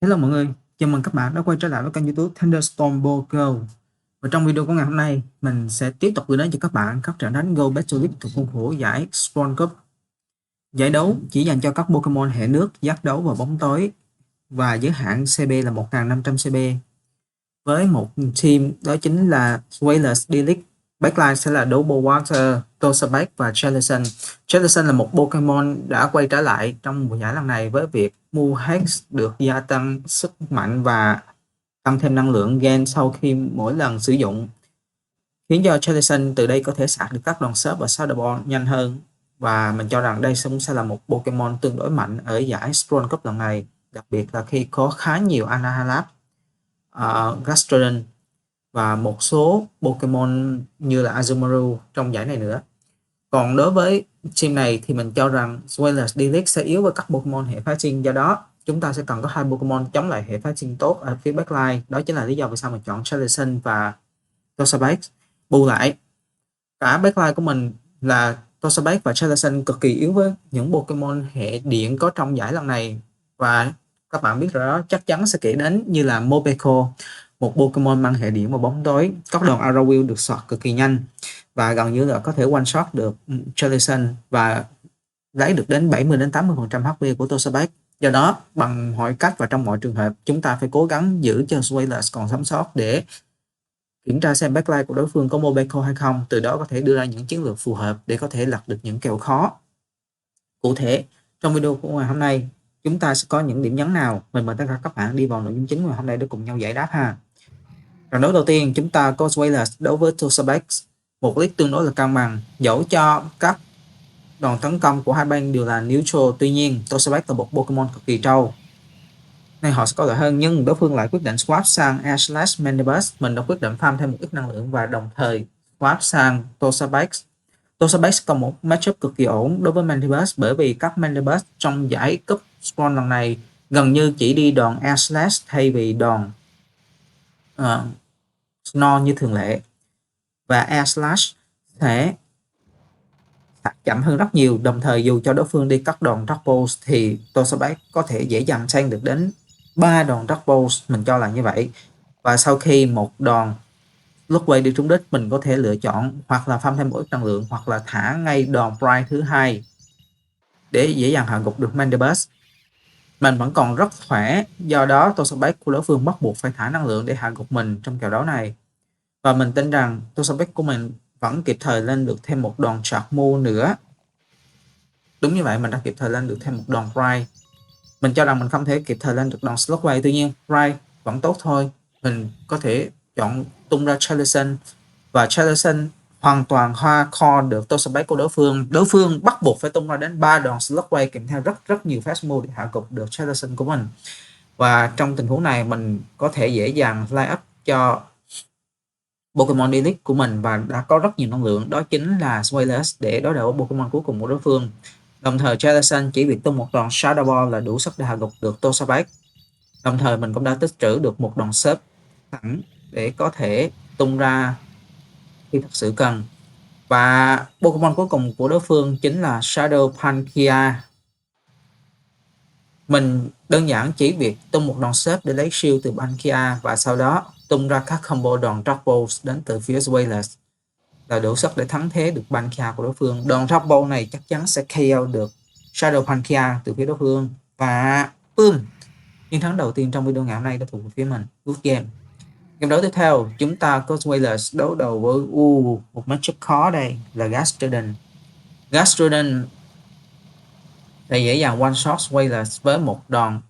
Hello mọi người, chào mừng các bạn đã quay trở lại với kênh YouTube Thunderstorm Poker. Và trong video của ngày hôm nay, mình sẽ tiếp tục gửi đến cho các bạn các trận đánh Go Battle League thuộc khuôn khổ giải Spawn Cup. Giải đấu chỉ dành cho các Pokemon hệ nước, giác đấu và bóng tối và giới hạn CB là 1.500 CB. Với một team đó chính là Wailers D-League. Backline sẽ là Double Water, Toxapex và Jellicent. Jellicent là một Pokemon đã quay trở lại trong mùa giải lần này với việc Mu Hex được gia tăng sức mạnh và tăng thêm năng lượng gen sau khi mỗi lần sử dụng, khiến cho Jellicent từ đây có thể sạc được các đòn sớp và Shadow Ball nhanh hơn. Và mình cho rằng đây cũng sẽ là một Pokemon tương đối mạnh ở giải Spawn Cup lần này, đặc biệt là khi có khá nhiều Anahalab, Gastrodon và một số Pokemon như là Azumarill trong giải này nữa. Còn đối với team này thì mình cho rằng Wailers D-League sẽ yếu với các Pokemon hệ phá sinh, do đó chúng ta sẽ cần có hai Pokemon chống lại hệ phá sinh tốt ở phía backline. Đó chính là lý do vì sao mình chọn Jellicent và Toxapex. Bù lại, cả backline của mình là Toxapex và Jellicent cực kỳ yếu với những Pokemon hệ điện có trong giải lần này, và các bạn biết rồi đó, chắc chắn sẽ kể đến như là Mopeco, một Pokemon mang hệ điện và bóng tối. Các đòn Arrow Wheel được soạt cực kỳ nhanh và gần như là có thể one shot được Jellicent và lấy được đến 70 đến 80% HP của Toxapex. Do đó, bằng mọi cách và trong mọi trường hợp, chúng ta phải cố gắng giữ cho Wailers còn sống sót để kiểm tra xem backline của đối phương có Mobeco hay không, từ đó có thể đưa ra những chiến lược phù hợp để có thể lật được những kèo khó. Cụ thể, trong video của ngày hôm nay, chúng ta sẽ có những điểm nhấn nào? Mình mời tất cả các bạn đi vào nội dung chính ngày hôm nay để cùng nhau giải đáp ha. Trận đấu đầu tiên, chúng ta có Wailers đấu với Toxapex, một list tương đối là cân bằng, dẫu cho các đòn tấn công của hai bên đều là neutral. Tuy nhiên, Toxapex là một Pokemon cực kỳ trâu nên họ sẽ có lợi hơn, nhưng đối phương lại quyết định swap sang Ash Mandibuzz. Mình đã quyết định farm thêm một ít năng lượng và đồng thời swap sang Toxapex. Toxapex có một matchup cực kỳ ổn đối với Mandibuzz, bởi vì các Mandibuzz trong giải cúp Spawn lần này gần như chỉ đi đòn Ash thay vì đòn Snore như thường lệ, và Ash sẽ chậm hơn rất nhiều. Đồng thời dù cho đối phương đi các đòn doubles thì Toxapex có thể dễ dàng sang được đến 3 đòn doubles, mình cho là như vậy. Và sau khi một đòn Lookway đi trúng đích, mình có thể lựa chọn hoặc là farm thêm một ít năng lượng hoặc là thả ngay đòn Pride thứ hai để dễ dàng hạ gục được Mandibuzz. Mình vẫn còn rất khỏe, do đó Toxapex của đối phương bắt buộc phải thả năng lượng để hạ gục mình trong kèo đấu này. Và mình tin rằng Toxapex của mình vẫn kịp thời lên được thêm một đòn Charmu nữa. Đúng như vậy, mình đã kịp thời lên được thêm một đòn Pride. Mình cho rằng mình không thể kịp thời lên được đòn Slowway, tuy nhiên Pride vẫn tốt thôi. Mình có thể chọn tung ra Jellicent, và Jellicent hoàn toàn hardcore được Toxapex của đối phương. Đối phương bắt buộc phải tung ra đến 3 đòn Slowway kèm theo rất nhiều fast move để hạ gục được Jellicent của mình. Và trong tình huống này mình có thể dễ dàng fly up cho Pokemon Elite của mình và đã có rất nhiều năng lượng, đó chính là Wailers, để đối đầu với Pokemon cuối cùng của đối phương. Đồng thời Jellicent chỉ việc tung một đòn Shadow Ball là đủ sức để hạ gục được Toxapex. Đồng thời mình cũng đã tích trữ được một đòn sớp thẳng để có thể tung ra khi thật sự cần. Và Pokemon cuối cùng của đối phương chính là Shadow Palkia. Mình đơn giản chỉ việc tung một đòn sớp để lấy shield từ Palkia và sau đó tung ra các combo đòn double đến từ phía Wailers là đủ sức để thắng thế được Palkia của đối phương. Đòn double này chắc chắn sẽ KO được Shadow Palkia từ phía đối phương, và boom, chiến thắng đầu tiên trong video ngày hôm nay đã thuộc về phía mình. Good game. Game đấu tiếp theo, chúng ta có Wailers đấu đầu với một matchup khó đây là Gastrodon. Gastrodon là dễ dàng one shot Wailers với một đòn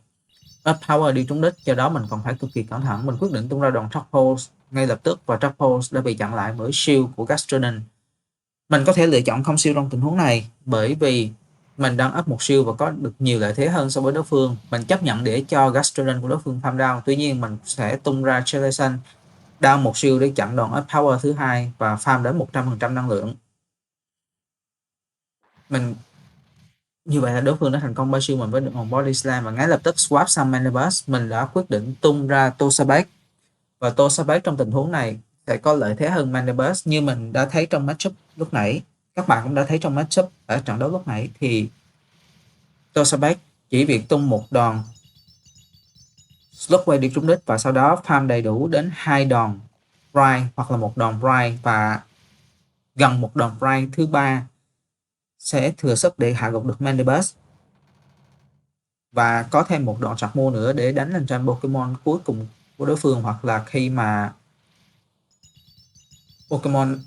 up power đi trúng đích, do đó mình còn phải cực kỳ cẩn thận. Mình quyết định tung ra đòn Truffles ngay lập tức, và Truffles đã bị chặn lại bởi shield của Gastrodon. Mình có thể lựa chọn không shield trong tình huống này bởi vì mình đang up một shield và có được nhiều lợi thế hơn so với đối phương. Mình chấp nhận để cho Gastrodon của đối phương farm down, tuy nhiên mình sẽ tung ra Jellicent down một shield để chặn đòn up power thứ hai và farm đến 100% năng lượng. Mình như vậy là đối phương đã thành công ba shield mình với được một body slam, và ngay lập tức swap sang Mandibuzz. Mình đã quyết định tung ra Toxapex, và Toxapex trong tình huống này sẽ có lợi thế hơn Mandibuzz. Như mình đã thấy trong matchup lúc nãy, các bạn cũng đã thấy trong matchup ở trận đấu lúc nãy, thì Toxapex chỉ việc tung một đòn Slotway đi trúng đích và sau đó farm đầy đủ đến 2 đòn Pride hoặc là một đòn Pride, và gần một đòn Pride thứ ba sẽ thừa sức để hạ gục được Mandibus, và có thêm một đòn sạc mua nữa để đánh lên trên Pokemon cuối cùng của đối phương, hoặc là khi mà Pokemon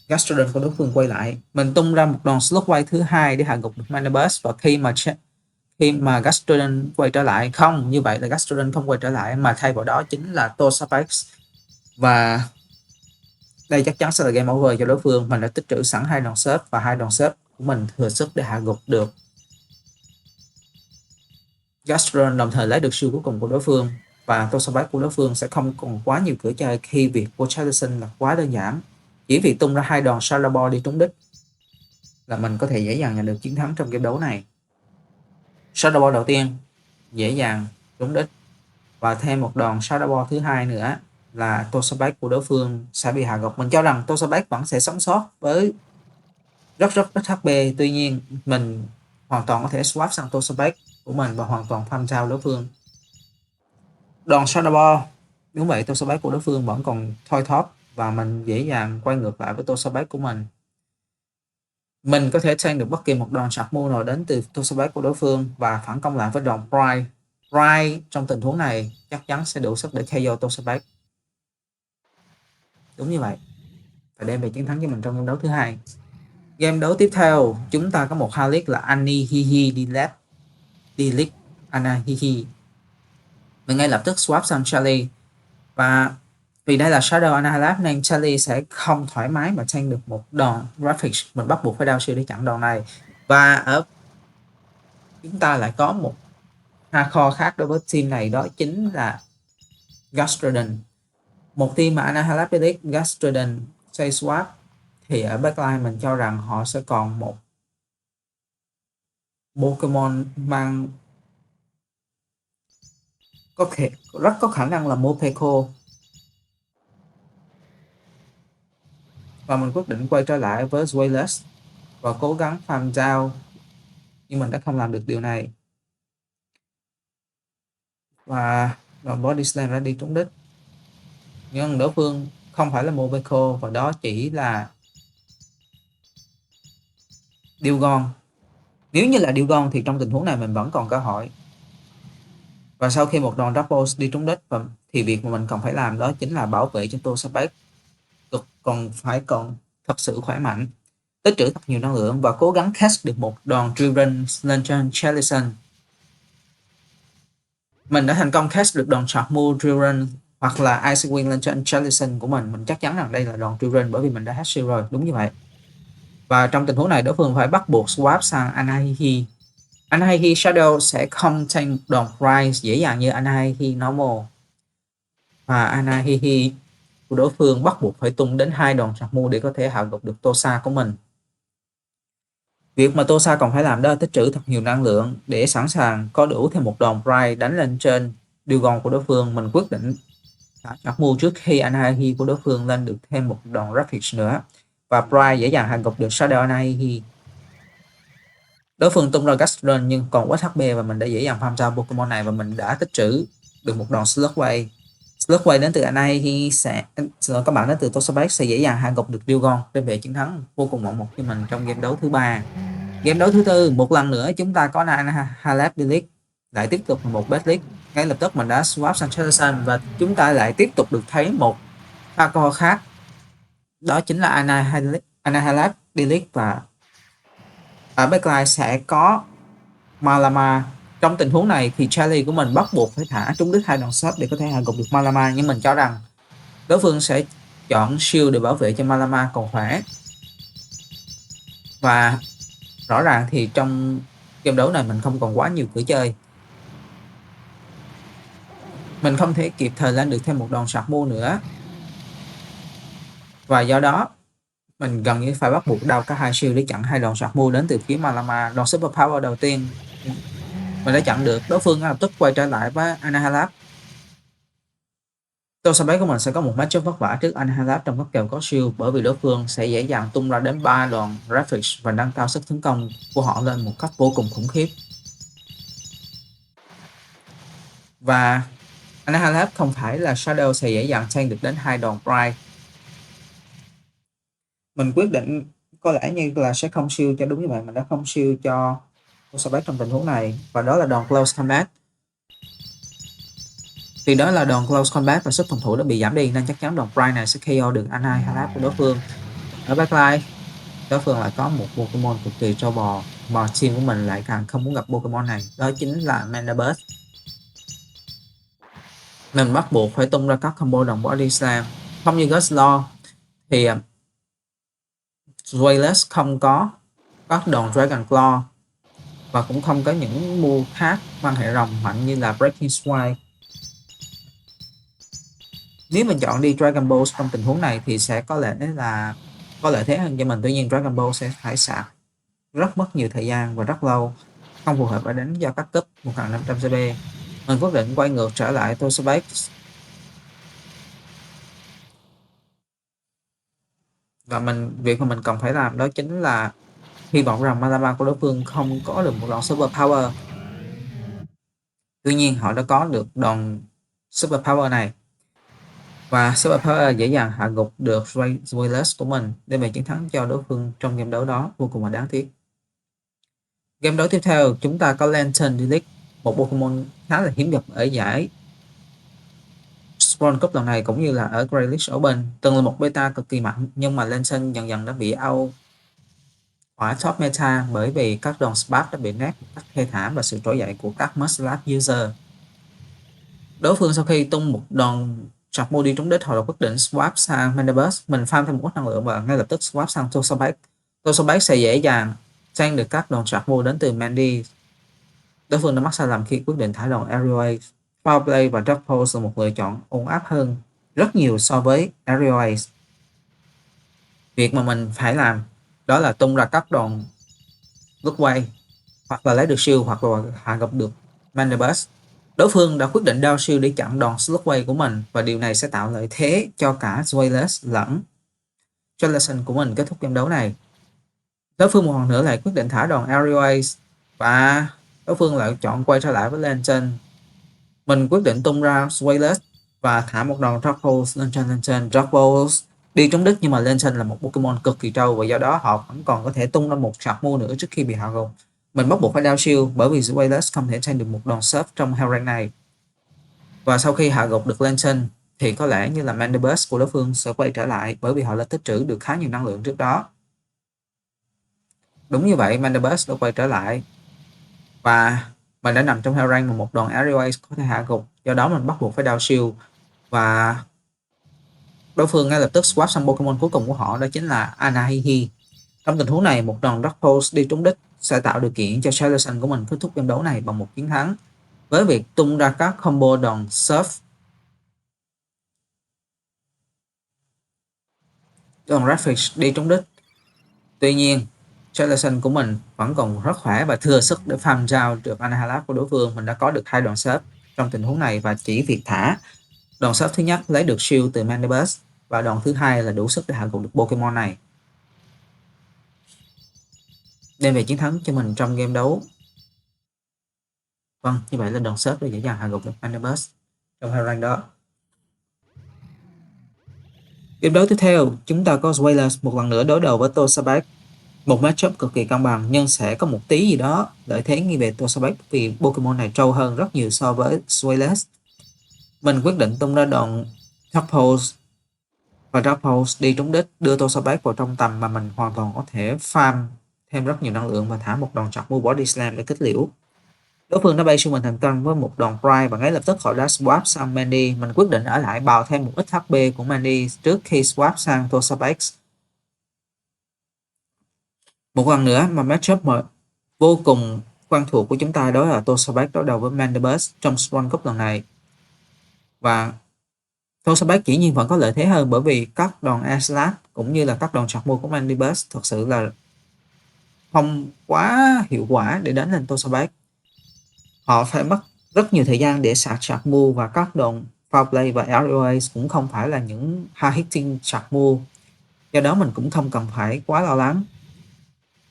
Gastrodon của đối phương quay lại. Mình tung ra một đòn Slowway thứ hai để hạ gục được Mandibus, và khi mà Gastrodon quay trở lại, không, như vậy là Gastrodon không quay trở lại mà thay vào đó chính là Toxapex, và đây chắc chắn sẽ là game over cho đối phương. Mình đã tích trữ sẵn 2 đòn xếp, và 2 đòn xếp của mình thừa sức để hạ gục được Gastrodon, đồng thời lấy được siêu cuối cùng của đối phương, và Toxapex của đối phương sẽ không còn quá nhiều cửa chơi khi việc của Charizard là quá đơn giản. Chỉ việc tung ra 2 đòn Shadow Ball đi trúng đích là mình có thể dễ dàng nhận được chiến thắng trong game đấu này. Shadow Ball đầu tiên dễ dàng trúng đích, và thêm một đòn Shadow Ball thứ hai nữa là Toxapex của đối phương sẽ bị hạ gục. Mình cho rằng Toxapex vẫn sẽ sống sót với rất ít HP, tuy nhiên mình hoàn toàn có thể swap sang Toxapex của mình và hoàn toàn farm sao đối phương. Đòn Shadow Ball, đúng vậy, Toxapex của đối phương vẫn còn thoi thóp và mình dễ dàng quay ngược lại với Toxapex của mình. Mình có thể tank được bất kỳ một đòn sạc mua nào đến từ Toxapex của đối phương và phản công lại với đòn Pride. Pride trong tình huống này chắc chắn sẽ đủ sức để KO Toxapex. Đúng như vậy, và đem về chiến thắng cho mình trong game đấu thứ hai. Game đấu tiếp theo, chúng ta có một Halic là Anihihi Delete Anahihi. Mình ngay lập tức swap sang Charlie, và vì đây là Shadow Annihilate nên Charlie sẽ không thoải mái mà tank được một đòn Graphics. Mình bắt buộc phải down shield để chặn đòn này, và ở chúng ta lại có một hardcore khác đối với team này, đó chính là Gastrodon. Một team mà Annihilate Delete Gastrodon say swap thì ở backline mình cho rằng họ sẽ còn một Pokemon mang rất có khả năng là Morpeko, và mình quyết định quay trở lại với Zweilous và cố gắng farm down, nhưng mình đã không làm được điều này, và đòn Body Slam đã đi trúng đích. Nhưng đối phương không phải là Morpeko, và đó chỉ là Dewgong. Nếu như là Dewgong thì trong tình huống này mình vẫn còn cơ hội. Và sau khi một đòn Double đi trúng đích, thì việc mà mình cần phải làm đó chính là bảo vệ cho Toxapex còn thật sự khỏe mạnh, tích trữ thật nhiều năng lượng và cố gắng catch được một đòn Driven lên trên Charizard. Mình đã thành công catch được đòn Charmu Driven hoặc là Ice Wing lên trên Charizard của mình. Mình chắc chắn rằng đây là đòn Driven bởi vì mình đã hack shield rồi, đúng như vậy. Và trong tình huống này đối phương phải bắt buộc swap sang Anahihi. Anahihi Shadow sẽ không tank đòn Rise dễ dàng như Anahihi Normal, và Anahihi của đối phương bắt buộc phải tung đến 2 đòn Charmu để có thể hạ gục được Tosa của mình. Việc mà Tosa còn phải làm đó là tích trữ thật nhiều năng lượng để sẵn sàng có đủ thêm một đòn Pride đánh lên trên Dewgong của đối phương. Mình quyết định thả Charmu trước khi Anahihi của đối phương lên được thêm một đòn Rapid nữa, và Pride dễ dàng hạ gục được Shadow Anahihi. Đối phương tung ra Gastrodon nhưng còn quá HP, và mình đã dễ dàng farm ra Pokemon này, và mình đã tích trữ được một đòn Slugway. Slugway đến từ Anahihi các bạn đến từ Toxapex sẽ dễ dàng hạ gục được Dewgong, đem về chiến thắng vô cùng mong mục cho mình trong game đấu thứ ba. Game đấu thứ tư, một lần nữa chúng ta có Annihilate Delete, lại tiếp tục một Best League. Ngay lập tức mình đã swap sang Charizard, và chúng ta lại tiếp tục được thấy một hardcore khác, đó chính là Annihilate Delete, và ở backline sẽ có Malama. Trong tình huống này thì Charlie của mình bắt buộc phải thả trúng đích 2 đòn shot để có thể hạ gục được Malama, nhưng mình cho rằng đối phương sẽ chọn shield để bảo vệ cho Malama còn khỏe. Và rõ ràng thì trong game đấu này mình không còn quá nhiều cửa chơi, mình không thể kịp thời lên được thêm một đòn sạc mua nữa, và do đó mình gần như phải bắt buộc đao cả 2 shield để chặn 2 đòn sạc mua đến từ phía Malama. Đòn super power đầu tiên mình đã chặn được, đối phương lập tức quay trở lại với Annihilate. Toxapex của mình sẽ có một matchup vất vả trước Annihilate trong các kèo có shield, bởi vì đối phương sẽ dễ dàng tung ra đến 3 đòn Rapid và nâng cao sức tấn công của họ lên một cách vô cùng khủng khiếp. Và Annihilate không phải là Shadow sẽ dễ dàng tank được đến 2 đòn Pride. Mình quyết định có lẽ như là sẽ không shield cho đúng như vậy, mình đã không shield cho Tosabat trong tình huống này, và đó là đòn Close Combat. Vì đó là đòn Close Combat và sức phòng thủ đã bị giảm đi nên chắc chắn đòn Pride này sẽ KO được Annihilate của đối phương. Ở backline, đối phương lại có một Pokemon cực kỳ trâu bò mà team của mình lại càng không muốn gặp Pokemon này, đó chính là Mandibuzz. Mình bắt buộc phải tung ra các combo đòn Body Slam. Không như Gustlore thì Zweilous không có các đòn Dragon Claw và cũng không có những move khác mang hệ rồng mạnh như là Breaking Strike. Nếu mình chọn đi Dragon Ball trong tình huống này thì sẽ có lẽ là có lợi thế hơn cho mình, tuy nhiên Dragon Ball sẽ phải sạc rất mất nhiều thời gian và rất lâu, không phù hợp để đánh do các cấp 1500 CP. Mình quyết định quay ngược trở lại Tosabat và việc mà mình cần phải làm đó chính là hy vọng rằng Malama của đối phương không có được một đòn Super Power. Tuy nhiên họ đã có được đòn Super Power này và Super Power dễ dàng hạ gục được Zweilous của mình, đem về chiến thắng cho đối phương trong game đấu đó, vô cùng là đáng tiếc. Game đấu tiếp theo chúng ta có Lantern Delete, một Pokemon khá là hiếm gặp ở giải Spawn Cup lần này cũng như là ở Great Lakes Open. Từng là một beta cực kỳ mạnh nhưng mà Lantern dần dần đã bị out khỏi top meta bởi vì các đòn Spark đã bị nerf một cách thê thảm và sự trỗi dậy của các Muscle user. Đối phương sau khi tung một đòn chọc mô đi trúng đích, họ đã quyết định swap sang Mandibuzz. Mình farm thêm một ít năng lượng và ngay lập tức swap sang Tosabat. Tosabat sẽ dễ dàng tank được các đòn chọc mô đến từ Mandy. Đối phương đã mắc sai lầm khi quyết định thả đòn Aerial Ace. Power Play và Dark Pulse là một lựa chọn ổn áp hơn rất nhiều so với Aerial Ace. Việc mà mình phải làm đó là tung ra các đòn Look Away hoặc là lấy được shield hoặc là hạ gục được Mandibuzz. Đối phương đã quyết định down shield để chặn đòn Slugway của mình và điều này sẽ tạo lợi thế cho cả Zweilous lẫn Jellicent của mình kết thúc game đấu này. Đối phương một lần nữa lại quyết định thả đòn Aerial Ace và đối phương lại chọn quay trở lại với Lantern. Mình quyết định tung ra Zweilous và thả một đòn Dark Pulse lên trên Lantern. Dark Pulse đi trúng đích nhưng mà Lantern là một Pokemon cực kỳ trâu và do đó họ vẫn còn có thể tung ra một chạc mua nữa trước khi bị hạ gục. Mình bắt buộc phải down shield bởi vì Zweilous không thể tank được một đòn surf trong hell rank này. Và sau khi hạ gục được Lantern thì có lẽ như là Mandibuzz của đối phương sẽ quay trở lại bởi vì họ đã tích trữ được khá nhiều năng lượng trước đó. Đúng như vậy, Mandibuzz đã quay trở lại và mình đã nằm trong hell rank mà một đòn Aerial Ace có thể hạ gục, do đó mình bắt buộc phải down shield và đối phương ngay lập tức swap sang Pokemon cuối cùng của họ, đó chính là Anahihi. Trong tình huống này, một đòn Dark Pulse đi trúng đích sẽ tạo điều kiện cho Jellicent của mình kết thúc game đấu này bằng một chiến thắng với việc tung ra các combo đòn Surf, đòn Rapid đi trúng đích. Tuy nhiên, Jellicent của mình vẫn còn rất khỏe và thừa sức để farm down được Annihilate của đối phương. Mình đã có được 2 đòn Surf trong tình huống này và chỉ việc thả đòn Surf thứ nhất lấy được shield từ Mandibuzz và đòn thứ hai là đủ sức để hạ gục được Pokemon này, đem về chiến thắng cho mình trong game đấu. Vâng, như vậy là đòn Surf để dễ dàng hạ gục được Mandibuzz trong hell rank đó. Game đấu tiếp theo, chúng ta có Zweilous một lần nữa đối đầu với Tosabat. Một matchup cực kỳ cân bằng nhưng sẽ có một tí gì đó lợi thế nghiêng về Tosabat vì Pokemon này trâu hơn rất nhiều so với Zweilous. Mình quyết định tung ra đòn Dark Pulse và Dark Pulse đi trúng đích đưa Tosabat vào trong tầm mà mình hoàn toàn có thể farm thêm rất nhiều năng lượng và thả một đòn chọc move Body Slam để kết liễu. Đối phương đã bay xung mình thành công với một đòn Pride và ngay lập tức họ đã swap sang Mandy. Mình quyết định ở lại bào thêm một ít HP của Mandy trước khi swap sang Tosabat. Một lần nữa mà matchup vô cùng quen thuộc của chúng ta đó là Tosabat đối đầu với Mandibuzz trong Spawn Cup lần này. Và Tosabat dĩ nhiên vẫn có lợi thế hơn bởi vì các đòn Airslash cũng như là các đòn chọc move của Mandibuzz thực sự là không quá hiệu quả để đánh lên Tosabat. Họ phải mất rất nhiều thời gian để sạc chạc move và các đòn Foul Play và Aerial Ace cũng không phải là những hard hitting chạc move. Do đó mình cũng không cần phải quá lo lắng.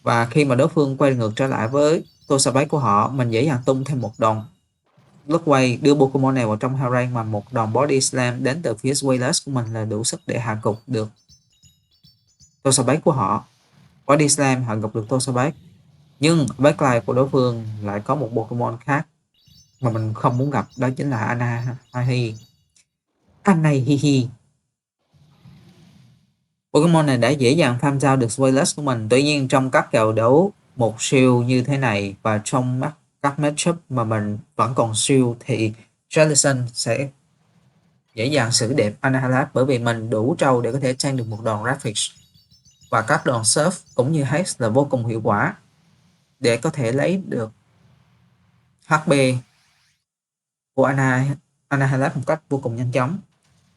Và khi mà đối phương quay ngược trở lại với Tosabat của họ, mình dễ dàng tung thêm một đòn Lookway đưa Pokemon này vào trong Harang mà một đòn Body Slam đến từ phía Sweless của mình là đủ sức để hạ gục được Toxapex của họ. Body Slam hạ gục được Toxapex, nhưng backline của đối phương lại có một Pokemon khác mà mình không muốn gặp, đó chính là Anahi. Anahihi. Pokemon này đã dễ dàng farm down được Sweless của mình. Tuy nhiên trong các kèo đấu một siêu như thế này và trong các matchup mà mình vẫn còn siêu thì Jellicent sẽ dễ dàng xử đẹp Anahalab, bởi vì mình đủ trâu để có thể trang được một đòn Rapid và các đòn Surf cũng như Haste là vô cùng hiệu quả để có thể lấy được HP của Anahalab một cách vô cùng nhanh chóng.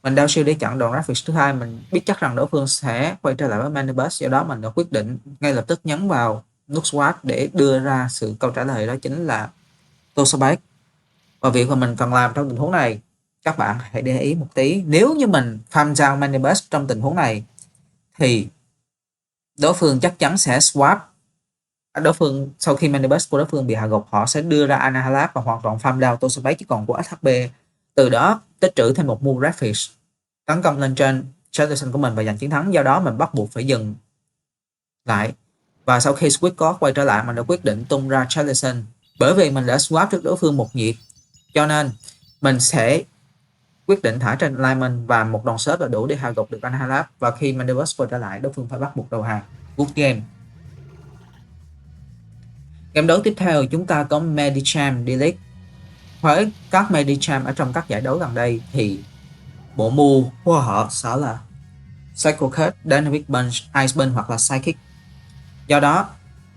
Mình đao shield để chặn đòn Rapid thứ hai. Mình biết chắc rằng đối phương sẽ quay trở lại với Manibus, do đó mình đã quyết định ngay lập tức nhấn vào nút SWAT để đưa ra sự câu trả lời, đó chính là Toxapex. Và việc mà mình cần làm trong tình huống này, các bạn hãy để ý một tí, nếu như mình farm down Manibus trong tình huống này thì đối phương chắc chắn sẽ swap. Đối phương sau khi Manibus của đối phương bị hạ gục, họ sẽ đưa ra Anahalab và hoàn toàn farm down Toxapex chỉ còn của ít HP, từ đó tích trữ thêm một move Rapid tấn công lên trên Jellicent của mình và giành chiến thắng. Do đó mình bắt buộc phải dừng lại, và sau khi Squidcard quay trở lại, mình đã quyết định tung ra Jellicent. Bởi vì mình đã swap trước đối phương một nhịp, cho nên mình sẽ quyết định thả trên Lyman và một đòn sớp là đủ để hạ gục được Anahalab. Và khi Manibus quay trở lại, đối phương phải bắt buộc đầu hàng. Good game. Game đấu tiếp theo chúng ta có Medicham Delete. Với các Medicham ở trong các giải đấu gần đây thì bộ move của họ sẽ là Psycho Cut, Dynamic Punch, Ice Beam hoặc là Psychic. Do đó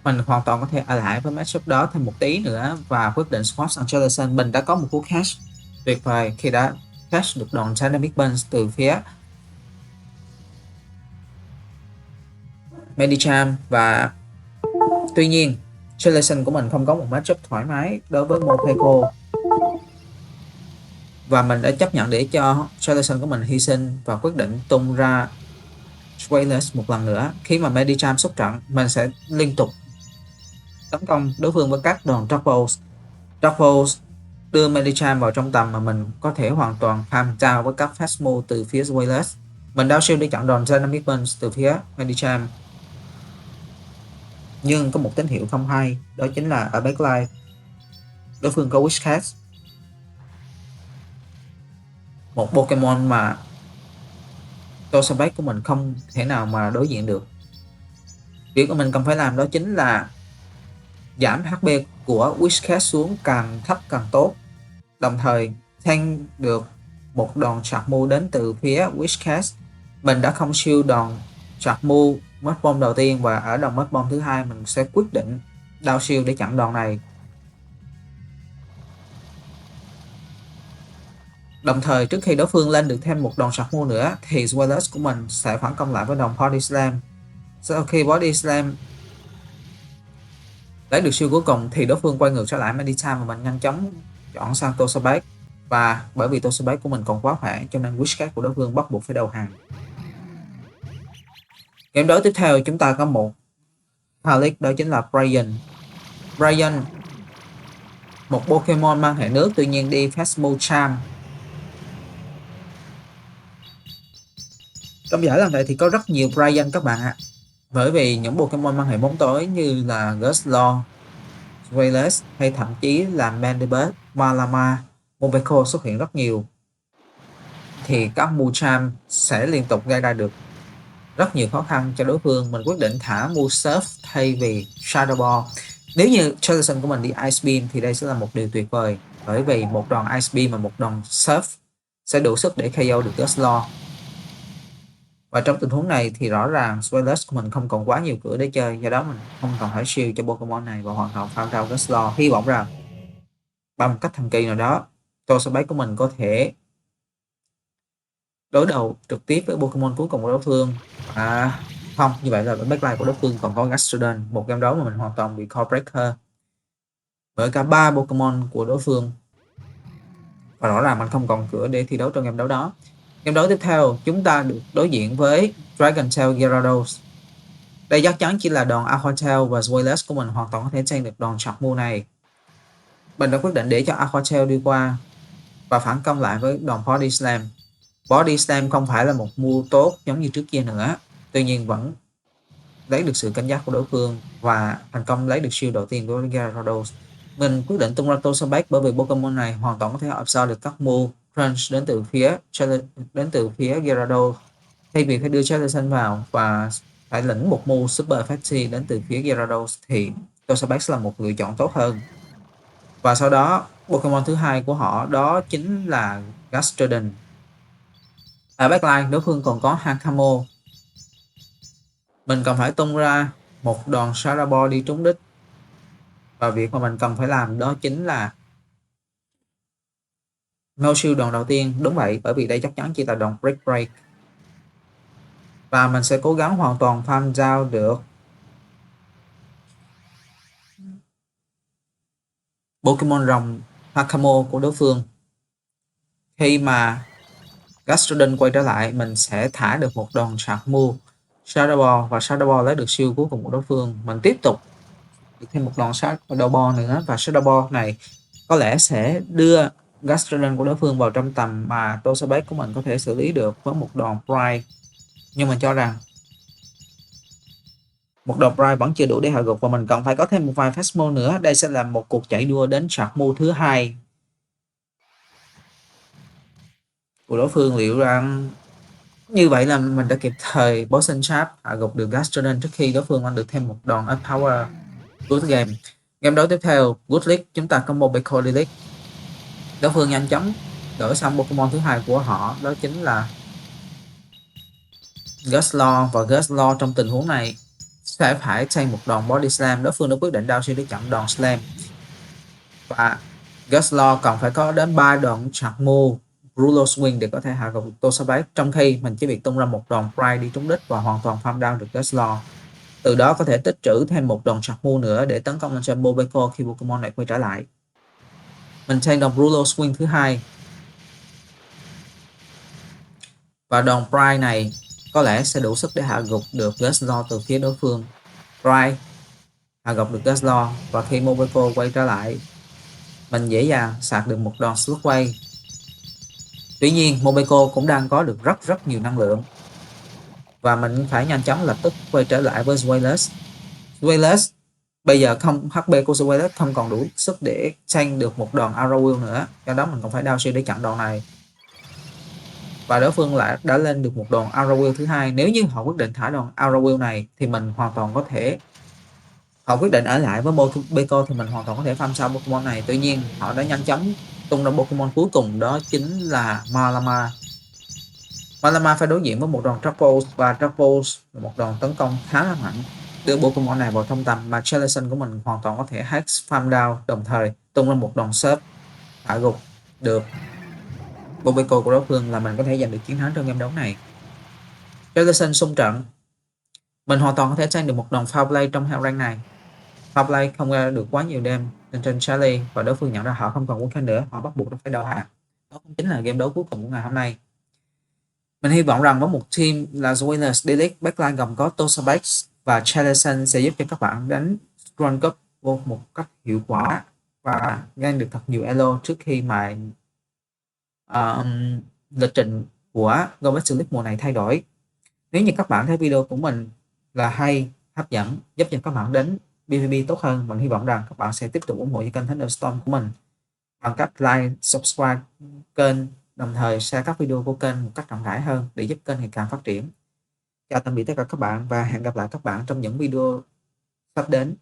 mình hoàn toàn có thể ở lại với matchup đó thêm một tí nữa và quyết định swap sang Jellicent. Mình đã có một cú cash tuyệt vời khi đã cash được đòn Dynamic Punch từ phía Medicham, và tuy nhiên Jellicent của mình không có một matchup thoải mái đối với Morpeko, và mình đã chấp nhận để cho Jellicent của mình hy sinh và quyết định tung ra Sweless một lần nữa. Khi mà Medicham xuất trận, mình sẽ liên tục tấn công đối phương với các đòn Dark Pulse. Dark Pulse đưa Medicham vào trong tầm mà mình có thể hoàn toàn farm down với các fast move từ phía Sweless. Mình đao shield để chặn đòn Dynamic Punch từ phía Medicham, nhưng có một tín hiệu không hay, đó chính là ở backline đối phương có Whiscash, một Pokemon mà Toxapex của mình không thể nào mà đối diện được. Việc của mình cần phải làm đó chính là giảm HP của Whiscash xuống càng thấp càng tốt, đồng thời thanh được một đòn chặt move đến từ phía Whiscash. Mình đã không shield đòn chặt move mất bomb đầu tiên, và ở đòn mất bomb thứ hai mình sẽ quyết định đao shield để chặn đòn này. Đồng thời trước khi đối phương lên được thêm một đòn chặt move nữa thì Sweless của mình sẽ phản công lại với đòn Body Slam. Sau khi Body Slam lấy được shield cuối cùng thì đối phương quay ngược trở lại Medicham, và mình nhanh chóng chọn sang Toxapex. Và bởi vì Toxapex của mình còn quá khỏe cho nên Whiscash của đối phương bắt buộc phải đầu hàng. Game đấu tiếp theo chúng ta có một Halic, đó chính là Brian. Brian, một Pokemon mang hệ nước, tuy nhiên đi Fast Move Charm. Trong giải lần này thì có rất nhiều Brian các bạn ạ. Bởi vì những Pokemon mang hệ bóng tối như là Guslow, Sweless hay thậm chí là Mandibus, Malama, Morpeko xuất hiện rất nhiều, thì các Mucham sẽ liên tục gây ra được rất nhiều khó khăn cho đối phương. Mình quyết định thả Surf thay vì Shadow Ball. Nếu như Jellicent của mình đi Ice Beam thì đây sẽ là một điều tuyệt vời, bởi vì một đòn Ice Beam và một đòn Surf sẽ đủ sức để KO được Guslow. Và trong tình huống này thì rõ ràng Sweless của mình không còn quá nhiều cửa để chơi, do đó mình không cần phải shield cho Pokemon này và hoàn toàn farm down Guslow. Hy vọng rằng bằng một cách thần kỳ nào đó Toxapex của mình có thể đối đầu trực tiếp với Pokemon cuối cùng của đối phương. Không, như vậy là backline của đối phương còn có Gastrodon, một game đấu mà mình hoàn toàn bị Core Breaker bởi cả 3 Pokemon của đối phương, và rõ ràng mình không còn cửa để thi đấu trong game đấu đó. Game đấu tiếp theo chúng ta được đối diện với Dragon Tail Gyarados. Đây chắc chắn chỉ là đòn Aqua Tail và Sweless của mình hoàn toàn có thể tranh được đòn chặt move này. Mình đã quyết định để cho Aquatail đi qua và phản công lại với đòn Body Slam. Body Slam không phải là một move tốt giống như trước kia nữa, tuy nhiên vẫn lấy được sự cảnh giác của đối phương và thành công lấy được shield đầu tiên của Gyarados. Mình quyết định tung ra Toxapex bởi vì Pokemon này hoàn toàn có thể absorb được các move crunch đến từ phía Gyarados, thay vì phải đưa Jellicent vào và phải lĩnh một move super effective đến từ phía Gyarados thì Toxapex là một lựa chọn tốt hơn. Và sau đó Pokemon thứ hai của họ đó chính là Gastrodon. Ở backline đối phương còn có Hakamo. Mình cần phải tung ra một đòn Shadow Ball đi trúng đích, và việc mà mình cần phải làm đó chính là no shield đòn đầu tiên. Đúng vậy, bởi vì đây chắc chắn chỉ là đòn break, và mình sẽ cố gắng hoàn toàn farm down được Pokemon rồng Hakamo của đối phương. Khi mà Gastrodon quay trở lại, mình sẽ thả được một đòn sạc move Shadow Ball, và Shadow Ball lấy được shield cuối cùng của đối phương. Mình tiếp tục được thêm một đòn Shadow Ball nữa, và Shadow Ball này có lẽ sẽ đưa Gastrodon của đối phương vào trong tầm mà Toxapex của mình có thể xử lý được với một đòn Pride. Nhưng mình cho rằng một đòn Pride vẫn chưa đủ để hạ gục, và mình cần phải có thêm một vài Fast Move nữa. Đây sẽ là một cuộc chạy đua đến sạc move thứ hai của đối phương. Liệu rằng như vậy là mình đã kịp thời Poison Trap hạ gục được Gastrodon trước khi đối phương ăn được thêm một đòn Up Power. Good game. Game đấu tiếp theo, Good League, chúng ta có Mobile Delete. Đối phương nhanh chóng đổi sang Pokemon thứ hai của họ, đó chính là Gustlaw, và Gustlaw trong tình huống này sẽ phải take một đòn Body Slam. Đối phương đã quyết định down shield để chặn đòn Slam, và Gustlaw cần phải có đến 3 đòn chặt move Rulo Swing để có thể hạ gục Toxapex, trong khi mình chỉ việc tung ra một đòn Pride đi trúng đích và hoàn toàn farm down được Gustlaw. Từ đó có thể tích trữ thêm một đòn chặt move nữa để tấn công lên trên Mobile khi Pokemon này quay trở lại. Mình take đòn Rulo Swing thứ hai, và đòn Pride này có lẽ sẽ đủ sức để hạ gục được Gustlaw từ phía đối phương. Pride hạ gục được Gustlaw, và khi Mobile quay trở lại, mình dễ dàng sạc được một đòn Slowway. Tuy nhiên Mobile cũng đang có được rất nhiều năng lượng, và mình phải nhanh chóng lập tức quay trở lại với Zweilous. Zweilous bây giờ không, HP của Zweilous không còn đủ sức để tranh được một đòn Arrow Wheel nữa, do đó mình còn phải down shield để chặn đòn này. Và đối phương lại đã lên được một đòn Arrow Wheel thứ hai. Nếu như họ quyết định thả đòn Arrow Wheel này thì mình hoàn toàn có thể, họ quyết định ở lại với Mobile thì mình hoàn toàn có thể farm sau Pokemon này. Tuy nhiên họ đã nhanh chóng tung ra Pokemon cuối cùng, đó chính là Malama. Malama phải đối diện với một đòn Trapos, và Trapos là một đòn tấn công khá là mạnh, đưa Pokemon này vào trong tầm mà Jellicent của mình hoàn toàn có thể hack farm down, đồng thời tung ra một đòn Surf hạ gục được Mobile của đối phương, là mình có thể giành được chiến thắng trong game đấu này. Jellicent xung trận, mình hoàn toàn có thể tranh được một đòn Foul Play trong heo rank này. Foul Play không ra được quá nhiều đam trên Charlie, và đối phương nhận ra họ không còn quân khanh nữa, họ bắt buộc phải đầu hàng. Đó cũng chính là game đấu cuối cùng của ngày hôm nay. Mình hy vọng rằng với một team là Winners Delete, backline gồm có Toxapex và Jellicent sẽ giúp cho các bạn đánh World Cup vô một cách hiệu quả và gain được thật nhiều elo trước khi mà lịch trình của Go Back to League mùa này thay đổi. Nếu như các bạn thấy video của mình là hay, hấp dẫn, giúp cho các bạn đến PvP tốt hơn, mình hy vọng rằng các bạn sẽ tiếp tục ủng hộ cho kênh Thunderstorm của mình bằng cách like, subscribe kênh, đồng thời share các video của kênh một cách rộng rãi hơn để giúp kênh ngày càng phát triển. Chào tạm biệt tất cả các bạn, và hẹn gặp lại các bạn trong những video sắp đến.